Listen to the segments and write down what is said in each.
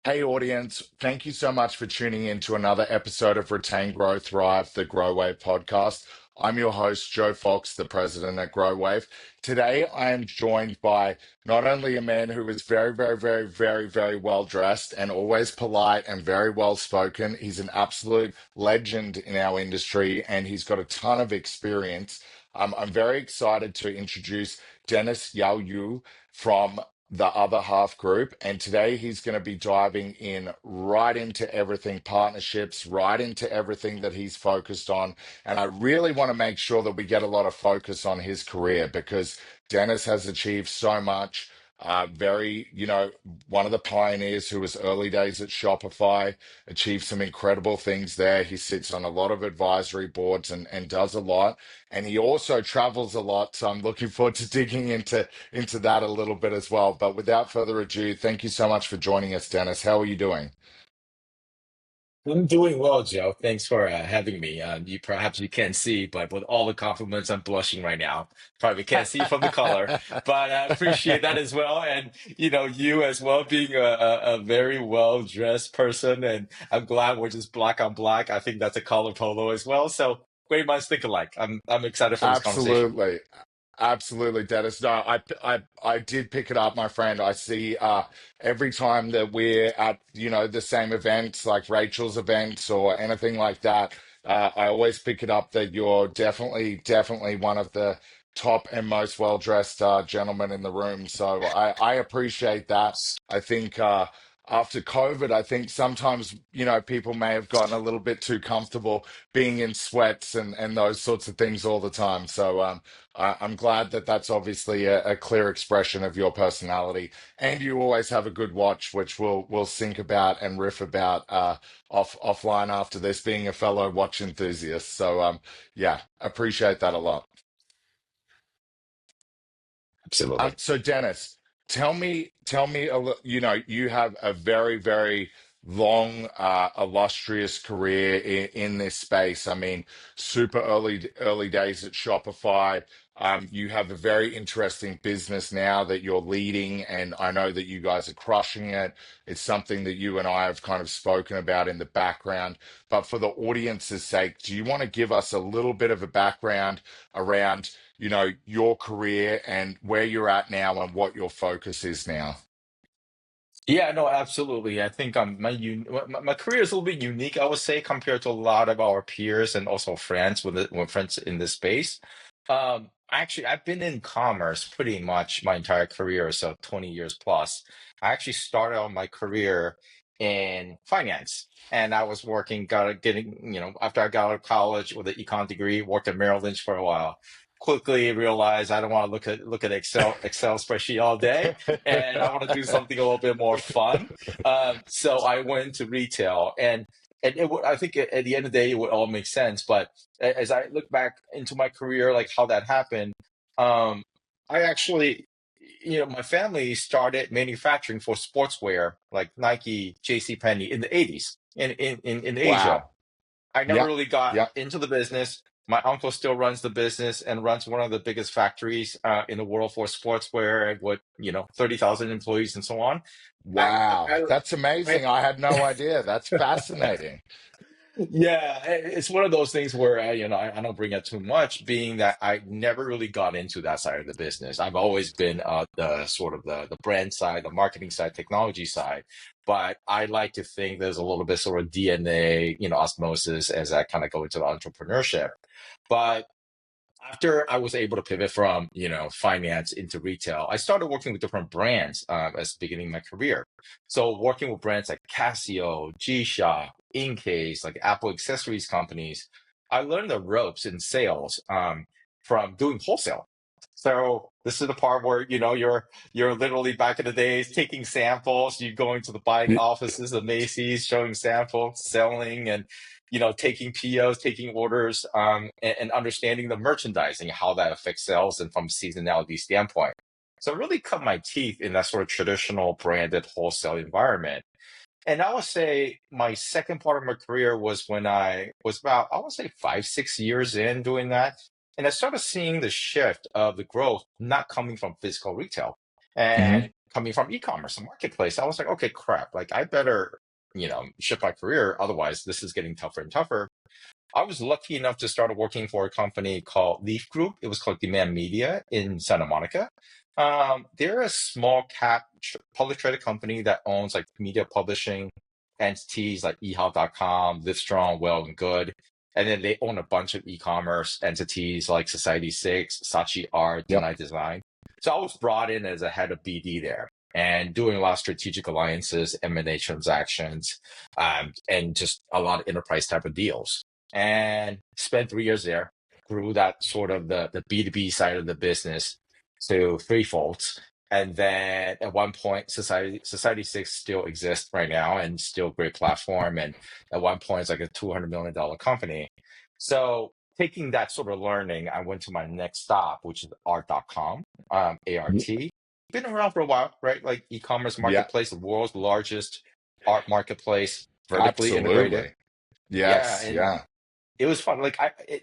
Hey, audience, thank you so much for tuning in to another episode of Retain, Grow, Thrive, the Growave podcast. I'm your host, Joe Fox, the president at Growave. Today, I am joined by not only a man who is very well dressed and always polite and very well spoken. He's an absolute legend in our industry and he's got a ton of experience. I'm very excited to introduce Dennis Yao Yu from the other half group. And today he's going to be diving in right into everything partnerships, right into everything that he's focused on. And I really want to make sure that we get a lot of focus on his career because Dennis has achieved so much. One of the pioneers who was early days at Shopify, achieved some incredible things there. He sits on a lot of advisory boards and does a lot. And he also travels a lot. So I'm looking forward to digging into that a little bit as well. But without further ado, thank you so much for joining us, Dennis. How are you doing? I'm doing well, Joe. Thanks for having me. You perhaps you can't see, but with all the compliments, I'm blushing right now. Probably can't see from the color, but I appreciate that as well. And you as well being a very well dressed person, and I'm glad we're just black on black. I think that's a color polo as well. So great minds think alike. I'm excited for this conversation. Absolutely. Absolutely, Dennis. No, I did pick it up, my friend. I see every time that we're at, the same events like Rachel's events or anything like that, I always pick it up that you're definitely one of the top and most well-dressed gentlemen in the room. So I appreciate that. I think after COVID, I think sometimes, people may have gotten a little bit too comfortable being in sweats and those sorts of things all the time. So I'm glad that that's obviously a clear expression of your personality, and you always have a good watch, which we'll think about and riff about offline after this, being a fellow watch enthusiast. So yeah, appreciate that a lot. Absolutely. So Dennis, tell me you have a very long, illustrious career in this space. I mean, super early days at Shopify. You have a very interesting business now that you're leading, and I know that you guys are crushing it. It's something that you and I have kind of spoken about in the background. But for the audience's sake, do you want to give us a little bit of a background around? Your career and where you're at now and what your focus is now. Yeah, no, absolutely. I think my career is a little bit unique, I would say, compared to a lot of our peers and also friends with friends in this space. Actually, I've been in commerce pretty much my entire career, so 20 years plus. I actually started out my career in finance, and I was working, after I got out of college with an econ degree, worked at Merrill Lynch for a while. Quickly realized I don't want to look at Excel spreadsheet all day and I want to do something a little bit more fun. So I went into retail, and I think at the end of the day, it would all make sense. But as I look back into my career, like how that happened, um, I actually, my family started manufacturing for sportswear like Nike, J.C. Penney in the 80s in Asia. Wow. I never Yeah. really got Yeah. into the business. My uncle still runs the business and runs one of the biggest factories in the world for sportswear with 30,000 employees and so on. I, Wow. I, That's amazing. I had no idea. That's fascinating. Yeah, it's one of those things where I don't bring it too much, being that I never really got into that side of the business. I've always been the sort of the brand side, the marketing side, technology side. But I like to think there's a little bit sort of DNA, osmosis as I kind of go into the entrepreneurship. But after I was able to pivot from, finance into retail, I started working with different brands as beginning my career. So working with brands like Casio, G-Shock, Incase, like Apple accessories companies, I learned the ropes in sales from doing wholesale. So this is the part where you're literally back in the days taking samples. You going to the buying offices of Macy's, showing samples, selling, and taking POs, taking orders, and understanding the merchandising, how that affects sales, and from a seasonality standpoint. So I really cut my teeth in that sort of traditional branded wholesale environment. And I would say my second part of my career was when I was about, I would say 5, 6 years in doing that. And I started seeing the shift of the growth not coming from physical retail Hmm. and coming from e-commerce, a marketplace. I was like, okay, crap, like I better, shift my career. Otherwise, this is getting tougher and tougher. I was lucky enough to start working for a company called Leaf Group. It was called Demand Media in Santa Monica. They're a small cap public traded company that owns like media publishing entities like eHealth.com, Livestrong, Well and Good. And then they own a bunch of e-commerce entities like Society6, Saatchi Art, Yep. Tonight Design. So I was brought in as a head of BD there and doing a lot of strategic alliances, M&A transactions, and just a lot of enterprise type of deals. And spent 3 years there, grew that sort of the B2B side of the business to threefold. And then at one point, Society6 still exists right now and still a great platform. And at one point, it's like a $200 million company. So taking that sort of learning, I went to my next stop, which is art.com, ART. Been around for a while, right? Like e-commerce Yeah, marketplace, the world's largest art marketplace, vertically integrated. absolutely. Yeah, Yes, and yeah. it was fun. Like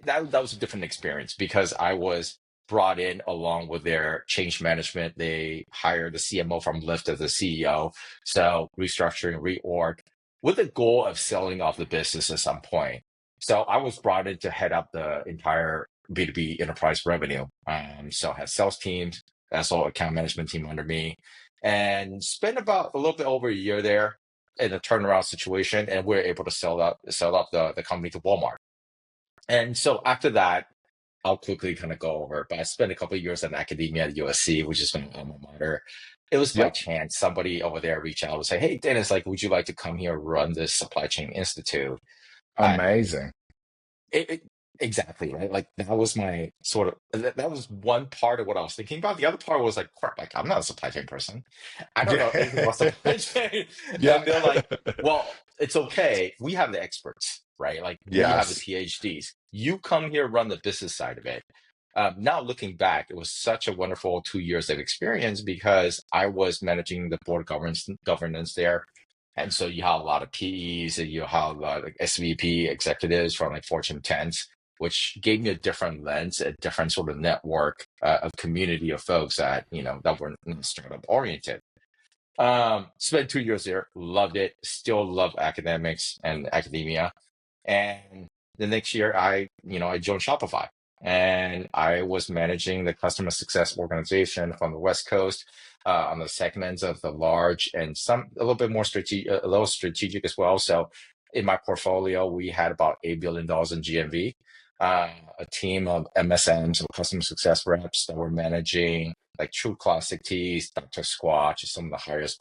that was a different experience because I was brought in along with their change management. They hired the CMO from Lyft as the CEO. So restructuring, reorg with the goal of selling off the business at some point. So I was brought in to head up the entire B2B enterprise revenue. So I had sales teams, that's all account management team under me, and spent about a little bit over a year there in a turnaround situation, and we are able to sell up the company to Walmart. And so after that, I'll quickly kind of go over, but I spent a couple of years in academia at USC, which is my alma mater. It was by Yep. chance somebody over there reached out and say, "Hey, Dennis, like, would you like to come here and run this supply chain institute?" And Amazing. it exactly, right? Like that was my sort of that was one part of what I was thinking about. The other part was like, crap, like I'm not a supply chain person. I don't know anything Yeah. about supply chain. Yeah. And they're like, well, it's okay. We have the experts, right? Like we have the Yes. PhDs. You come here, run the business side of it. Now looking back, it was such a wonderful 2 years of experience because I was managing the board governance there. And so you have a lot of PEs and you have a lot of like SVP executives from like Fortune 10s, which gave me a different lens, a different sort of network, of community of folks that, that were startup oriented. Spent 2 years there, loved it, still love academics and academia. And the next year I joined Shopify and I was managing the customer success organization from the West Coast, on the segments of the large and some a little bit more strategic, a little strategic as well. So in my portfolio, we had about $8 billion in GMV, a team of MSMs, or customer success reps that were managing like True Classic Teas, Dr. Squatch, some of the highest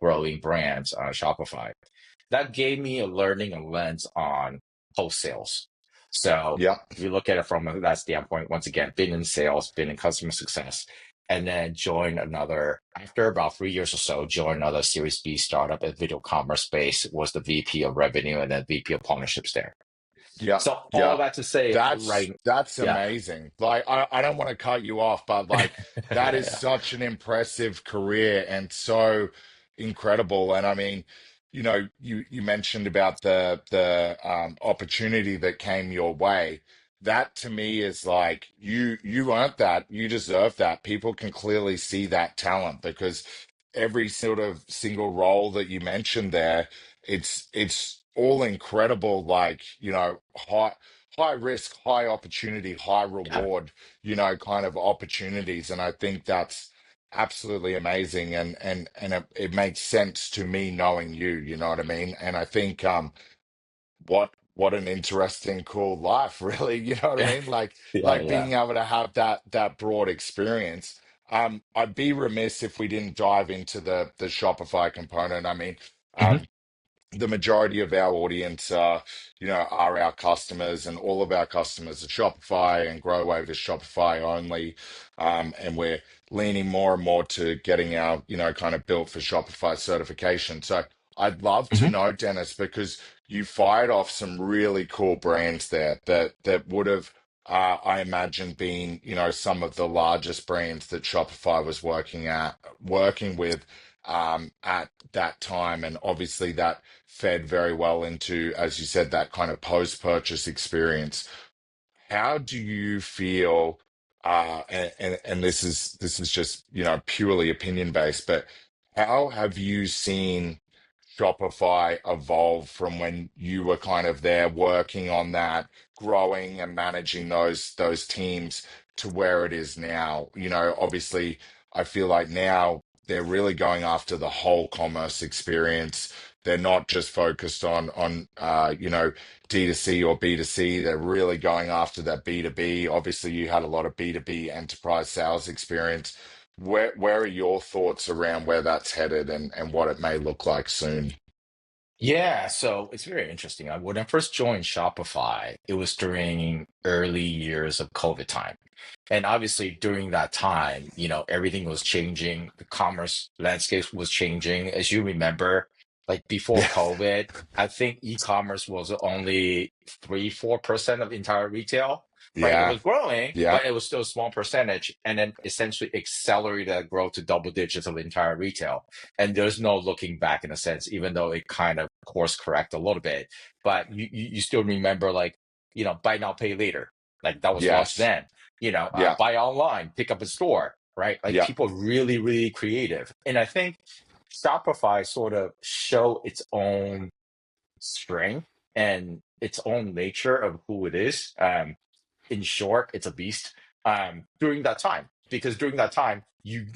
growing brands on Shopify. That gave me a learning and lens on post sales. So Yep. if you look at it from that standpoint, once again, been in sales, been in customer success, and then joined another, after about 3 years or so, joined another Series B startup at video commerce space, was the VP of revenue and then VP of partnerships there. Yep. So all Yep. that to say, right? That's Yeah. amazing. Like I don't want to cut you off, but like that is Yeah. such an impressive career and so incredible. And I mean, you mentioned about the opportunity that came your way. That to me is like you earned that. You deserve that. People can clearly see that talent because every sort of single role that you mentioned there, it's all incredible, like, high risk, high opportunity, high Yeah. reward, kind of opportunities. And I think that's absolutely amazing. And it makes sense to me knowing you, you know what I mean? And I think what an interesting, cool life, really, you know what I Yeah. mean? Yeah. Like Yeah. being able to have that broad experience. I'd be remiss if we didn't dive into the Shopify component. I mean, Hmm. um, the majority of our audience are our customers, and all of our customers are Shopify, and Growave is Shopify only. And we're leaning more and more to getting our, kind of built for Shopify certification. So I'd love to Hmm. know, Dennis, because you fired off some really cool brands there that would have, I imagine, been, some of the largest brands that Shopify was working with at that time. And obviously that fed very well into, as you said, that kind of post-purchase experience. How do you feel? and this is just, purely opinion based, but how have you seen Shopify evolve from when you were kind of there working on that, growing and managing those teams to where it is now? Obviously, I feel like now they're really going after the whole commerce experience. They're not just focused on D2C or B2C. They're really going after that B2B. Obviously, you had a lot of B2B enterprise sales experience. Where are your thoughts around where that's headed and what it may look like soon? Yeah, so it's very interesting. When I first joined Shopify, it was during early years of COVID time. And obviously during that time, everything was changing. The commerce landscape was changing. As you remember, like before Yeah, COVID, I think e-commerce was only 3-4% of entire retail, right? It yeah, was growing, yeah, but it was still a small percentage, and then essentially accelerated that growth to double digits of entire retail. And there's no looking back in a sense, even though it kind of course correct a little bit. But you still remember, like, buy now, pay later. Like that was launched yes, then. yeah, Buy online, pick up in store, right? Like yeah, people really, really creative. And I think Shopify sort of show its own strength and its own nature of who it is. In short, it's a beast during that time. Because during that time, you,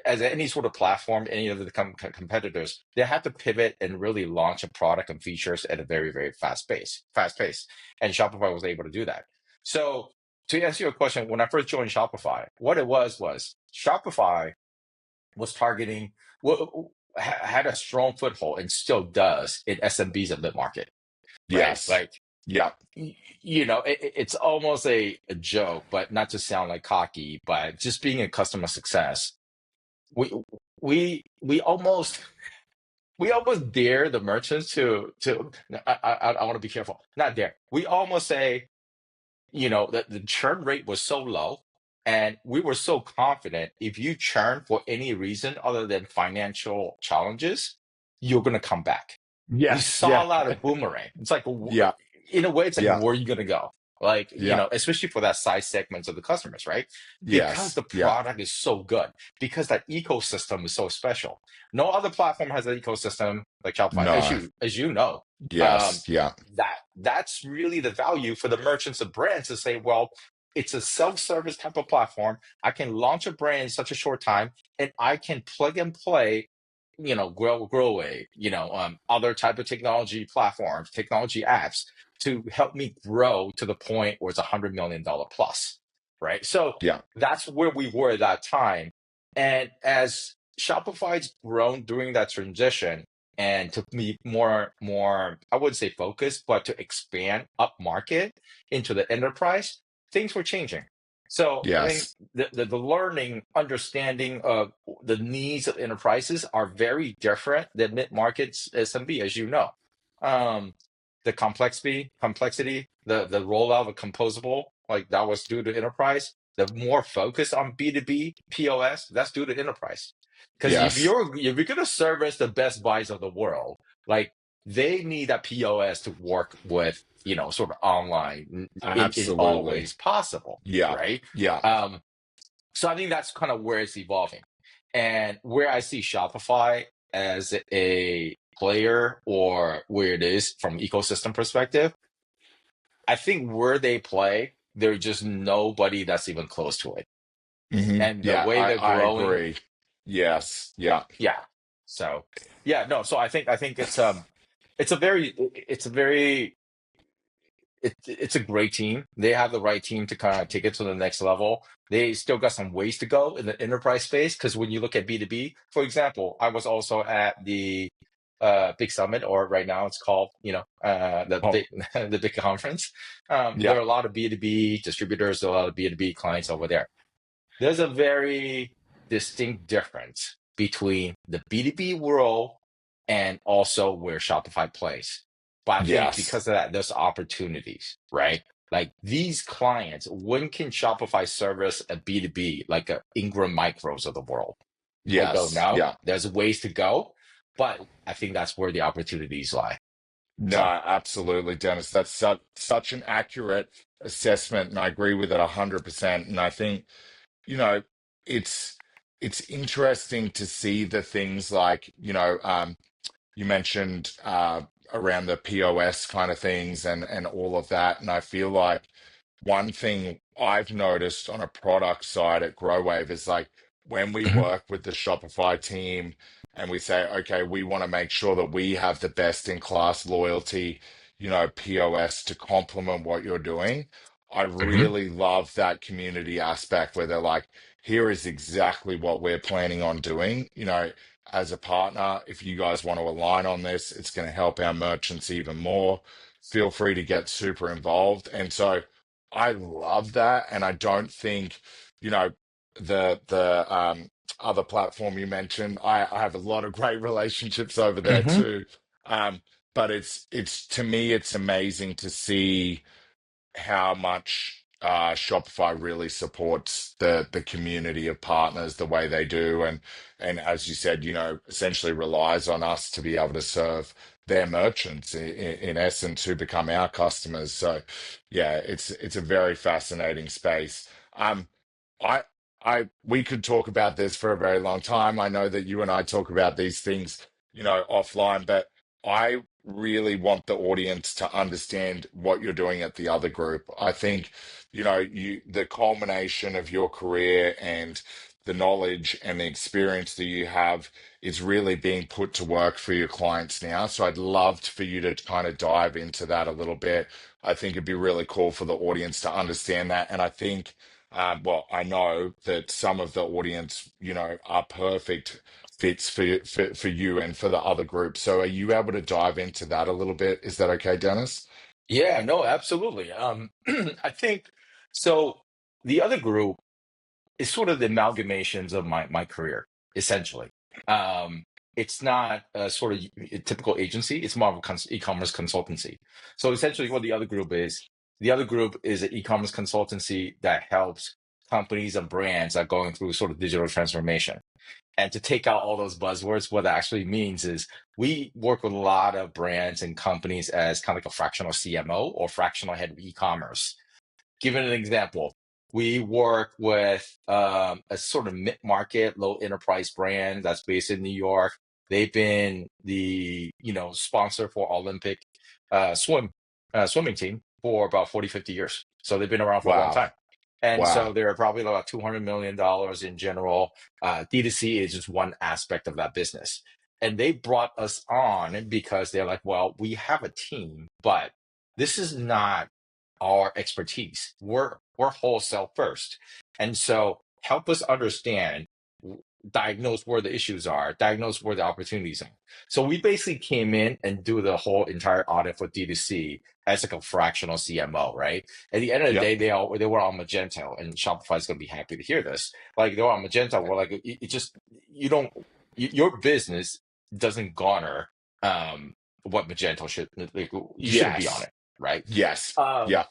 as any sort of platform, any of the competitors, they had to pivot and really launch a product and features at a very, very fast pace. And Shopify was able to do that. So to answer your question, when I first joined Shopify, what it was Shopify was targeting, had a strong foothold and still does in SMBs and mid market, right? yes, Like yeah, it's almost a joke, but not to sound like cocky, but just being in customer success, we we almost dare the merchants to I want to be careful, not dare. We almost say, that the churn rate was so low, and we were so confident if you churn for any reason other than financial challenges, you're gonna come back. We yes, saw yeah, a lot of boomerang. It's like, yeah, in a way, it's like, yeah, where are you going to go? Like, yeah, especially for that size segments of the customers, right? Because yes, the yeah, product is so good, because that ecosystem is so special. No other platform has an ecosystem like Shopify, no, as you know. Um, yes, yeah, that's really the value for the merchants and brands to say, well, it's a self-service type of platform. I can launch a brand in such a short time, and I can plug and play, Growave, other type of technology platforms, technology apps to help me grow to the point where it's $100 million plus, right? So yeah, that's where we were at that time. And as Shopify's grown during that transition, and to be more, I wouldn't say focused, but to expand up market into the enterprise, things were changing. So I think yes, the learning, understanding of the needs of enterprises are very different than mid-markets SMB, as you know. Um, the complexity, the rollout of composable, like that was due to enterprise. The more focus on B2B POS, that's due to enterprise. Because yes, if you're gonna service the Best Buys of the world, like they need that POS to work with, sort of online in all absolutely, ways possible, yeah, right? yeah, Um, so I think that's kind of where it's evolving. And where I see Shopify as a player, or where it is from ecosystem perspective, I think where they play, there's just nobody that's even close to it. And the yeah, way I they're I growing, agree, yes, yeah, yeah. So yeah, no. So I think it's a very it's a great team. They have the right team to kind of take it to the next level. They still got some ways to go in the enterprise space, because when you look at B2B, for example, I was also at the big summit, or right now it's called, the oh, big the big conference. There yeah, are a lot of B2B distributors, there are a lot of B2B clients over there. There's a very distinct difference between the B2B world and also where Shopify plays. But I think yes, because of that, there's opportunities, right? Like these clients, when can Shopify service a B2B like a Ingram Micros of the world? I don't yes, know. yeah. There's ways to go, but I think that's where the opportunities lie. No, So absolutely, Dennis. That's such an accurate assessment, and I agree with it 100%. And I think, you know, it's it's interesting to see the things like, you mentioned around the POS kind of things and all of that. And I feel like one thing I've noticed on a product side at Growave is like when we Mhm. work with the Shopify team and we say, okay, we want to make sure that we have the best in class loyalty, POS to complement what you're doing. I Mhm. really love that community aspect where they're like, here is exactly what we're planning on doing. As a partner, if you guys want to align on this, it's going to help our merchants even more. Feel free to get super involved. And so I love that. And I don't think, you know, the other platform you mentioned, I have a lot of great relationships over there Mhm. too. Um, but it's to me, it's amazing to see how much Shopify really supports the community of partners the way they do, and as you said, essentially relies on us to be able to serve their merchants in essence who become our customers. So, yeah, it's a very fascinating space. I we could talk about this for a very long time. I know that you and I talk about these things, offline, but I really want the audience to understand what you're doing at the other group. I think, the culmination of your career and the knowledge and the experience that you have is really being put to work for your clients now. So I'd love for you to kind of dive into that a little bit. I think it'd be really cool for the audience to understand that. And I think, well, I know that some of the audience, are perfect fits for you and for the other groups. So are you able to dive into that a little bit? Is that okay, Dennis? Yeah, no, absolutely. I think so. The other group is sort of the amalgamations of my career, essentially. Um, it's not a sort of a typical agency. It's more of a e-commerce consultancy. So essentially, what the other group is an e-commerce consultancy that helps companies and brands that are going through sort of digital transformation. And to take out all those buzzwords, what that actually means is we work with a lot of brands and companies as kind of like a fractional CMO or fractional head of e-commerce. Given an example, we work with a sort of mid-market, low enterprise brand that's based in New York. They've been the sponsor for Olympic swimming team for about 40, 50 years. So they've been around for a long Wow. time. And so Wow. they're probably about $200 million in general. D2C is just one aspect of that business. And they brought us on because they're like, well, we have a team, but this is not our expertise. We're wholesale first. And so help us understand, diagnose where the issues are, diagnose where the opportunities are. So we basically came in and do the whole entire audit for D2C as like a fractional CMO, right? At the end of the Yep. day, they were on Magento, and Shopify is going to be happy to hear this. Like they were on Magento, we're like, it just you don't your business doesn't garner what Magento should like. You shouldn't be on Yes. it, right? Yes. Um, Yeah.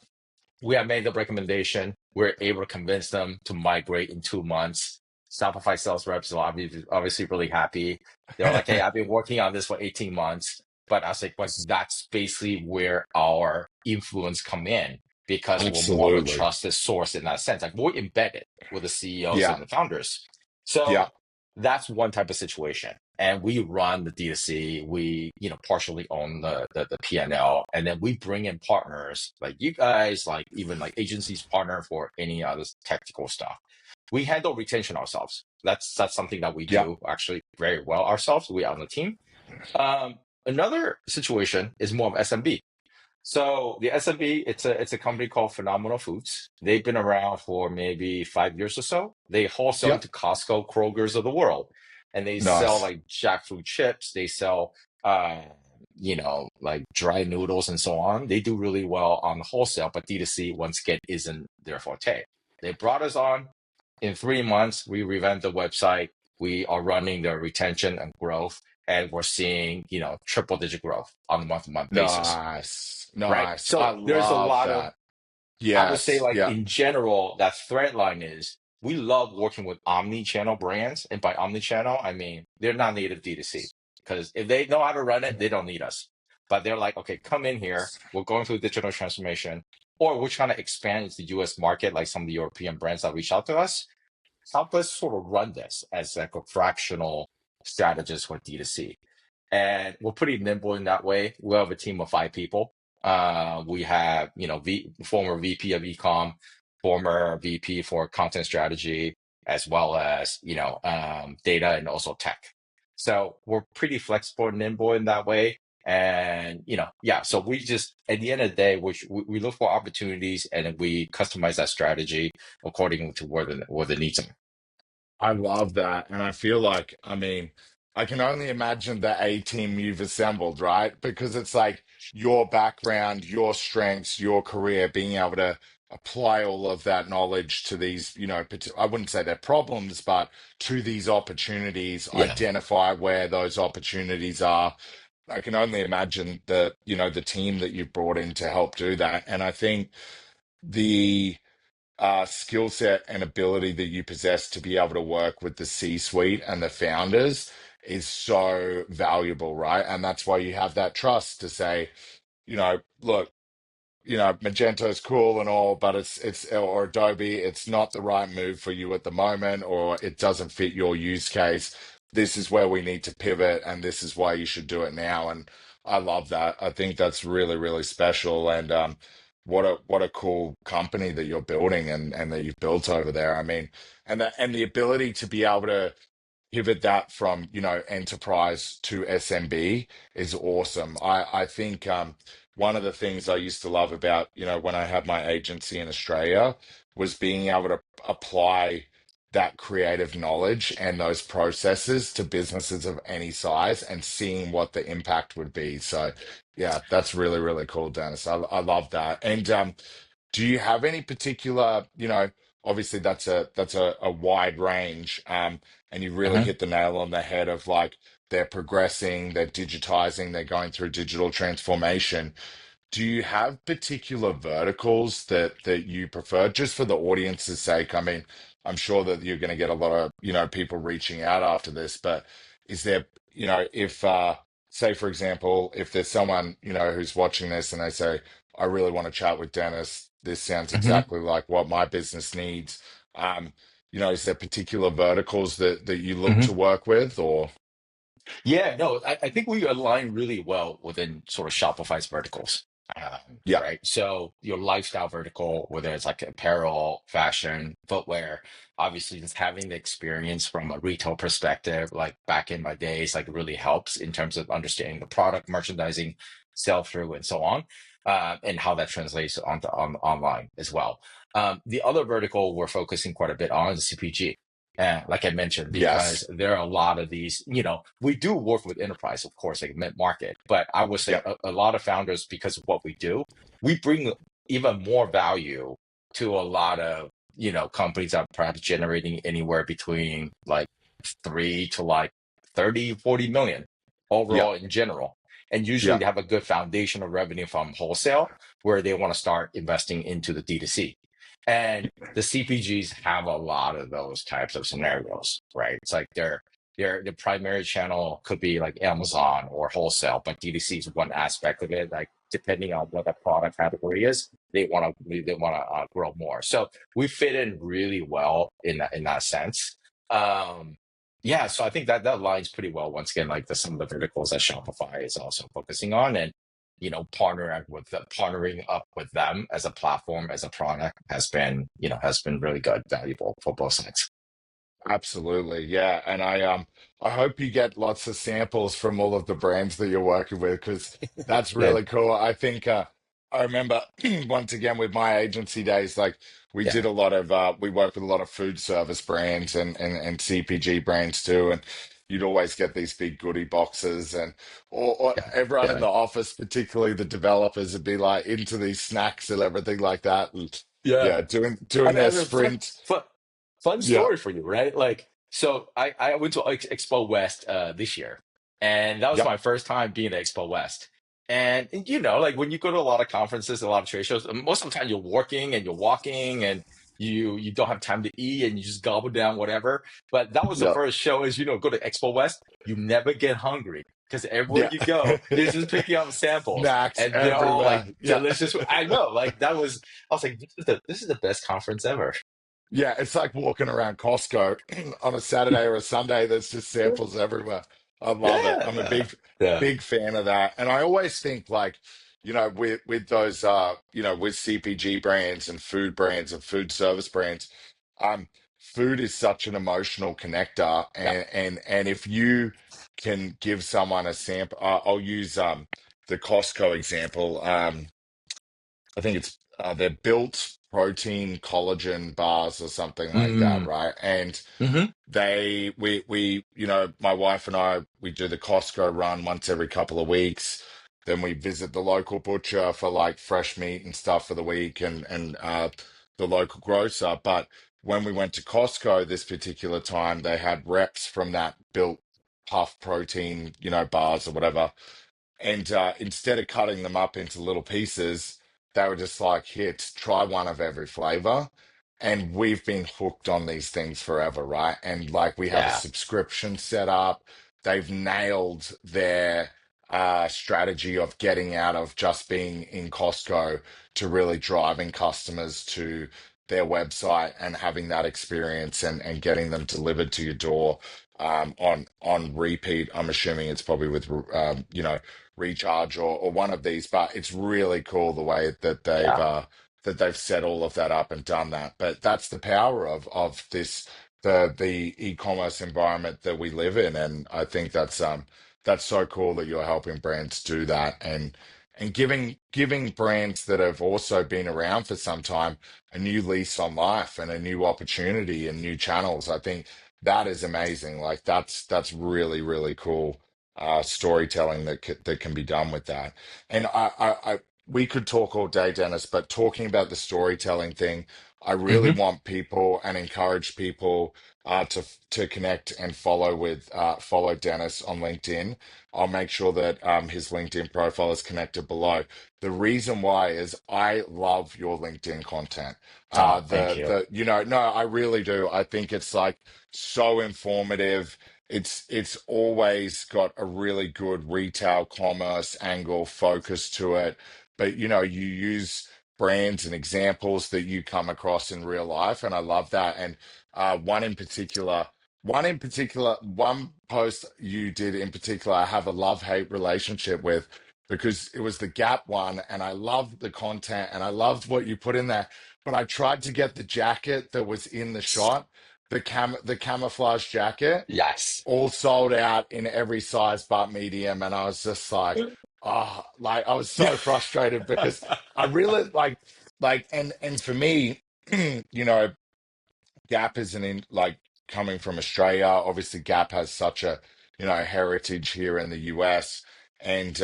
we have made the recommendation. We're able to convince them to migrate in 2 months. Shopify sales reps are obviously really happy. They're like, hey, I've been working on this for 18 months. But I was like that's basically where our influence come in because we're more of a Absolutely. trusted source in that sense. Like we're embedded with the CEOs Yeah. and the founders. So Yeah. that's one type of situation. And we run the D2C. We, partially own the P&L, and then we bring in partners like you guys, like even like agencies partner for any other technical stuff. We handle retention ourselves. That's something that we Yeah. do actually very well ourselves. We on the team. Another situation is more of SMB. So the SMB, it's a company called Phenomenal Foods. They've been around for maybe 5 years or so. They wholesale Yeah. to Costco, Kroger's of the world, and they sell Nice. like jackfruit chips. They sell, like dry noodles and so on. They do really well on the wholesale, but D2C once again isn't their forte. They brought us on in 3 months. We revamped the website. We are running the retention and growth, and we're seeing triple digit growth on a month-to-month basis, Nice. right? Nice. I So there's a love lot of, that. I would say, Yes. like Yeah. in general, that thread line is we love working with omni-channel brands. And by omni-channel, I mean they're not native D2C because if they know how to run it, they don't need us. but they're like, okay, come in here. We're going through digital transformation, or we're trying to expand into the US market, like some of the European brands that reach out to us. Help us sort of run this as like a fractional strategist for D2C. And we're pretty nimble in that way. We have a team of 5 people. We have, former VP of ecom, former VP for content strategy, as well as, data and also tech. So we're pretty flexible and nimble in that way. And, yeah, so we just, at the end of the day, we look for opportunities and then we customize that strategy according to where the needs are. I love that. And I feel like, I mean, I can only imagine the A team you've assembled, right? Because it's like your background, your strengths, your career, being able to apply all of that knowledge to these, I wouldn't say they're problems, but to these opportunities, Yeah. identify where those opportunities are. I can only imagine the team that you've brought in to help do that. And I think the skill set and ability that you possess to be able to work with the C-suite and the founders is so valuable, right? And that's why you have that trust to say, look, Magento's cool and all, but or Adobe, it's not the right move for you at the moment, or it doesn't fit your use case. This is where we need to pivot, and this is why you should do it now. And I love that. I think that's really, really special. And what a cool company that you're building and that you've built over there. I mean, and the ability to be able to pivot that from enterprise to SMB is awesome. I think one of the things I used to love about when I had my agency in Australia was being able to apply that creative knowledge and those processes to businesses of any size and seeing what the impact would be. So yeah, that's really, really cool, Dennis. I love that. And do you have any particular, obviously that's a wide range, and you really Mhm. hit the nail on the head of like they're progressing, they're digitizing, they're going through digital transformation. Do you have particular verticals that you prefer, just for the audience's sake? I mean, I'm sure that you're going to get a lot of, people reaching out after this, but is there, if say for example, if there's someone, who's watching this and they say, I really want to chat with Dennis, this sounds Mhm. exactly like what my business needs. Um, is there particular verticals that you look Mhm. to work with or Yeah, no, I think we align really well within sort of Shopify's verticals, yeah, right? So your lifestyle vertical, whether it's like apparel, fashion, footwear, obviously just having the experience from a retail perspective, like back in my days, like really helps in terms of understanding the product, merchandising, sell through, and so on, and how that translates online as well. The other vertical we're focusing quite a bit on is CPG. Like I mentioned, because yes, there are a lot of these, we do work with enterprise, of course, like mid-market, but I would say yeah, a lot of founders, because of what we do, we bring even more value to a lot of, companies that are perhaps generating anywhere between like 3 to like 30, 40 million yeah, overall in general. And usually yeah, they have a good foundation of revenue from wholesale where they want to start investing into the D2C. And the CPGs have a lot of those types of scenarios, right? It's like their primary channel could be like Amazon or wholesale, but DTC is one aspect of it. Like depending on what the product category is, they want to grow more. So we fit in really well in that sense. Um, yeah, so I think that aligns pretty well. Once again, like some of the verticals that Shopify is also focusing on, and partnering up with them as a platform, as a product has been really good, valuable for both sides. absolutely. Yeah. And I hope you get lots of samples from all of the brands that you're working with because that's Yeah, really cool. I think I remember once again with my agency days, like we yeah, did a lot of we worked with a lot of food service brands and CPG brands too. And you'd always get these big goodie boxes and or yeah, everyone in yeah, the office, particularly the developers, would be like into these snacks and everything like that. And yeah. yeah, doing I doing mean, their I mean, sprint. fun Yeah. story for you, right? Like, so I went to Expo West this year, and that was Yep. my first time being at Expo West. And like when you go to a lot of conferences, a lot of trade shows, most of the time you're working and you're walking, and you don't have time to eat, and you just gobble down whatever. But that was the Yep. first show, is go to Expo West, you never get hungry. because everywhere Yeah. you go, you're just picking up samples, Snacks and they're all like everywhere. Yeah. delicious. I know, like that was. I was like, this is the best conference ever. Yeah, it's like walking around Costco on a Saturday or a Sunday. There's just samples everywhere. I love it. I'm a Yeah, yeah. big fan of that. And I always think like, with those with CPG brands and food service brands, food is such an emotional connector. Yeah. And if you can give someone a sample, I'll use the Costco example. I think it's they're built protein collagen bars or something like that, Mm, right? And hmm. my wife and I, we do the Costco run once every couple of weeks. Then we visit the local butcher for like fresh meat and stuff for the week, and the local grocer. But when we went to Costco this particular time, they had reps from that built puff protein, bars or whatever, and instead of cutting them up into little pieces, they were just like, here, try one of every flavor. And we've been hooked on these things forever, right? And like we have a Yeah. subscription set up. They've nailed their strategy of getting out of just being in Costco to really driving customers to their website and having that experience and getting them delivered to your door on repeat. I'm assuming it's probably with Recharge or one of these, but it's really cool the way Yeah. that they've set all of that up and done that. But that's the power of this the e-commerce environment that we live in, and I think that's so cool that you're helping brands do that and giving brands that have also been around for some time a new lease on life and a new opportunity and new channels. I think that is amazing. Like that's really really cool storytelling that can be done with that. And we could talk all day, Dennis, but talking about the storytelling thing, I really Hmm. want people and encourage people to connect and follow Dennis on LinkedIn. I'll make sure that his LinkedIn profile is connected below. The reason why is I love your LinkedIn content. Oh, thank you. No, I really do. I think it's like so informative. It's always got a really good retail commerce angle focus to it, but you use brands and examples that you come across in real life, and I love that. And one post you did in particular, I have a love-hate relationship with because it was the Gap one, and I loved the content and I loved what you put in there. But I tried to get the jacket that was in the shot, the camouflage jacket, Yes. all sold out in every size but medium, and I was just like I was so frustrated because I really and for me, you know Gap isn't in like coming from Australia. Obviously, Gap has such a heritage here in the US, and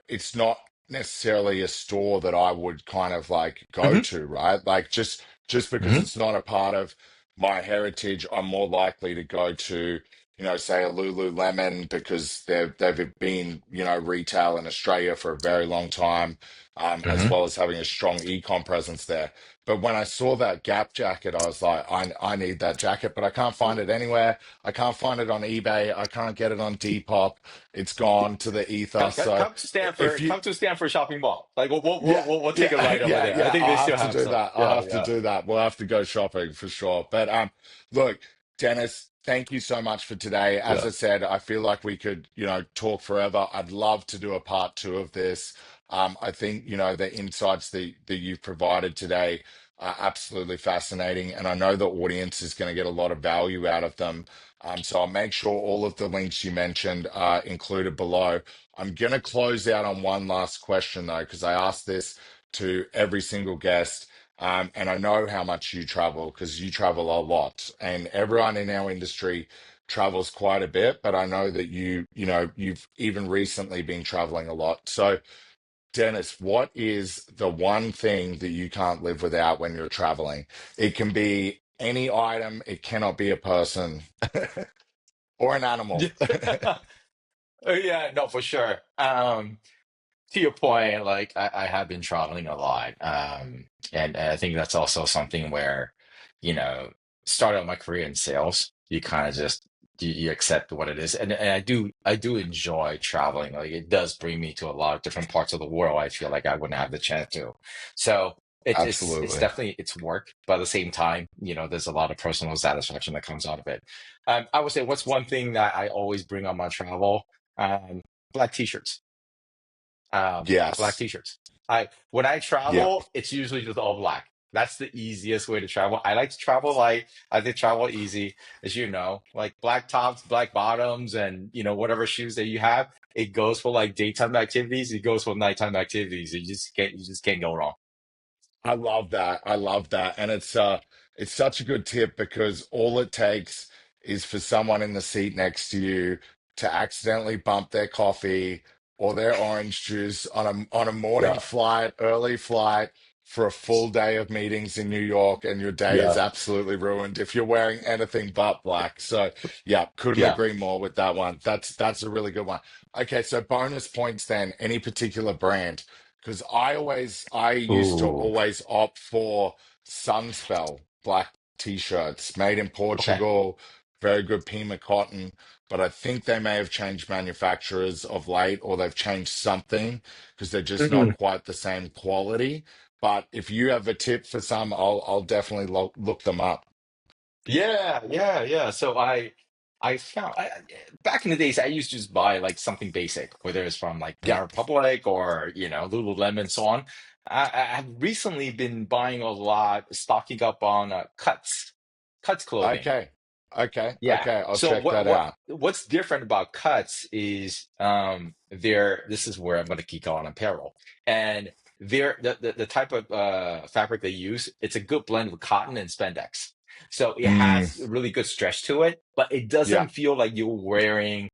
it's not necessarily a store that I would kind of like go Hmm. to, right? Like just because Hmm. it's not a part of my heritage, I'm more likely to go to say a Lululemon because they've been retail in Australia for a very long time, as Hmm. well as having a strong e-com presence there. But when I saw that Gap jacket, I was like, I need that jacket, but I can't find it anywhere. I can't find it on eBay. I can't get it on Depop. It's gone to the ether. Come, come, So come to Stanford. if you, Come to Stanford Shopping Mall. Like yeah, we'll take a ride over there. I think they I'll still have to have do some. that. I'll Yeah, have to yeah, do that. We'll have to go shopping for sure. But look, Dennis, thank you so much for today. As yeah. I said, I feel like we could, talk forever. I'd love to do a part two of this. I think, the insights that you've provided today are absolutely fascinating, and I know the audience is going to get a lot of value out of them. So I'll make sure all of the links you mentioned are included below. I'm going to close out on one last question, though, because I asked this to every single guest. And I know how much you travel because you travel a lot, and everyone in our industry travels quite a bit. But I know that you've even recently been traveling a lot. So, Dennis, what is the one thing that you can't live without when you're traveling? It can be any item, it cannot be a person or an animal. Yeah, no, for sure. To your point, like I have been traveling a lot, and I think that's also something where, you know, started out my career in sales. You kind of just you accept what it is. And I do enjoy traveling. Like it does bring me to a lot of different parts of the world. I feel like I wouldn't have the chance to. So it's Absolutely. definitely it's work, but at the same time, there's a lot of personal satisfaction that comes out of it. I would say what's one thing that I always bring on my travel? Um, Black t-shirts. Black Yes. t-shirts. When I Yeah. travel, it's usually just all black. That's the easiest way to travel. I like to travel light. I think travel easy, as you know, like black tops, black bottoms, and whatever shoes that you have. It goes for like daytime activities. It goes for nighttime activities. You just can't go wrong. I love that. I love that. And it's such a good tip because all it takes is for someone in the seat next to you to accidentally bump their coffee or their orange juice on a morning Yeah, flight, early flight for a full day of meetings in New York, and your day is yeah, absolutely ruined if you're wearing anything but black. So yeah, couldn't yeah. agree more with that one. That's a really good one. Okay, so bonus points then, any particular brand? Because I used to Ooh, always opt for Sunspell black t-shirts made in okay. Portugal, very good Pima cotton. But I think they may have changed manufacturers of late, or they've changed something because they're just not quite the same quality. But if you have a tip for some, I'll definitely look them up. Yeah, yeah, yeah. So I found back in the days I used to just buy like something basic, whether it's from like Yeah. Banana Republic or Lululemon, so on. I've recently been buying a lot, stocking up on Cuts clothing. Okay. Okay. Yeah. Okay. I'll So check what that what out. what's different about Cuts is they're this is where I'm going to geek out on apparel. And they're the type of fabric they use, it's a good blend of cotton and spandex. So it Mm, has a really good stretch to it, but it yeah. doesn't feel like you're wearing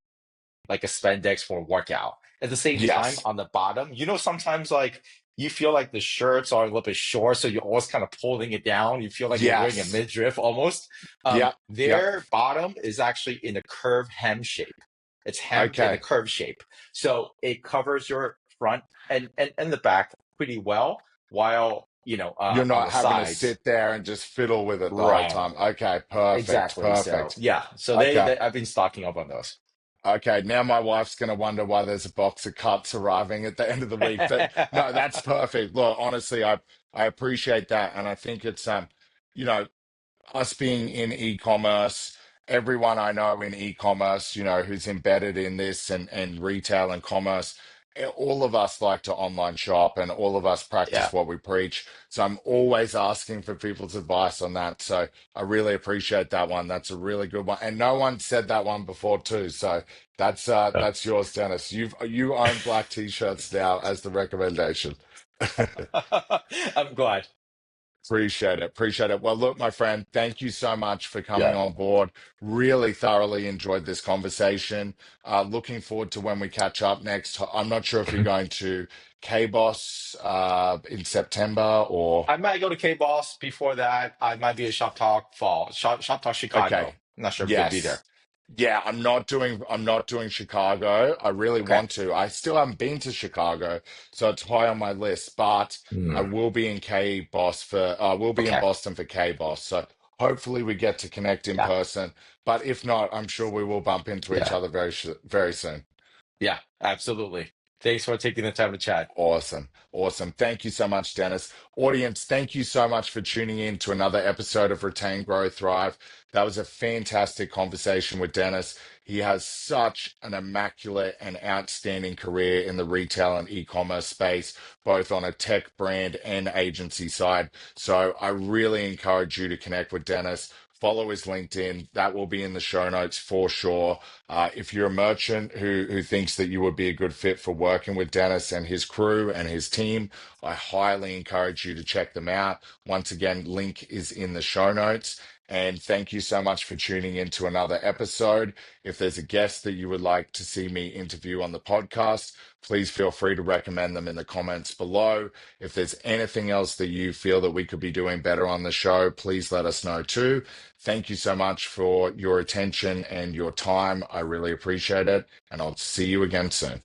like a spandex for a workout. At the same time, Yes. on the bottom, sometimes like you feel like the shirts are a little bit short, so you're always kind of pulling it down. You feel like you're wearing a Yes. midriff almost. Yep. Yep. Their bottom is actually in a curved hem shape. It's hemmed in a Okay. curved shape, so it covers your front and the back pretty well, while You're on not the having to sides. sit there and just fiddle with it the whole Right. time. Okay, perfect, Exactly. So perfect. yeah. So Okay, I've been stocking up on those. okay. Now my wife's gonna wonder why there's a box of cups arriving at the end of the week. But no, that's perfect. Look, honestly, I appreciate that, and I think it's you know, us being in e-commerce, everyone I know in e-commerce, who's embedded in this and retail and commerce, all of us like to online shop and all of us Yeah. practice what we preach. So I'm always asking for people's advice on that. So I really appreciate that one. That's a really good one. And no one said that one before too. So that's yours, Dennis. You own black t-shirts now as the recommendation. I'm glad. Appreciate it. Appreciate it. Well, look, my friend, thank you so much for coming Yeah. on board. Really thoroughly enjoyed this conversation. Looking forward to when we catch up next. I'm not sure if you're Mhm. going to KBOS in September or. I might go to K Boss. Before that, I might be at Shop Talk Fall. Shop Talk Chicago. Okay. I'm not sure if you're gonna be there. Yes. Yeah, I'm not doing Chicago. I really Okay. want to. I still haven't been to Chicago, so it's high on my list, but I Hmm. will be in Okay. Boston for K Boss. So hopefully we get to connect in Yeah. person. But if not, I'm sure we will bump into each Yeah. other very soon. Yeah. Absolutely. Thanks for taking the time to chat. Awesome. Awesome. Thank you so much, Dennis. Audience, thank you so much for tuning in to another episode of Retain, Grow, Thrive. That was a fantastic conversation with Dennis. He has such an immaculate and outstanding career in the retail and e-commerce space, both on a tech brand and agency side. So I really encourage you to connect with Dennis. Follow his LinkedIn. That will be in the show notes for sure. If you're a merchant who thinks that you would be a good fit for working with Dennis and his crew and his team, I highly encourage you to check them out. Once again, link is in the show notes. And thank you so much for tuning in to another episode. If there's a guest that you would like to see me interview on the podcast, please feel free to recommend them in the comments below. If there's anything else that you feel that we could be doing better on the show, please let us know too. Thank you so much for your attention and your time. I really appreciate it, and I'll see you again soon.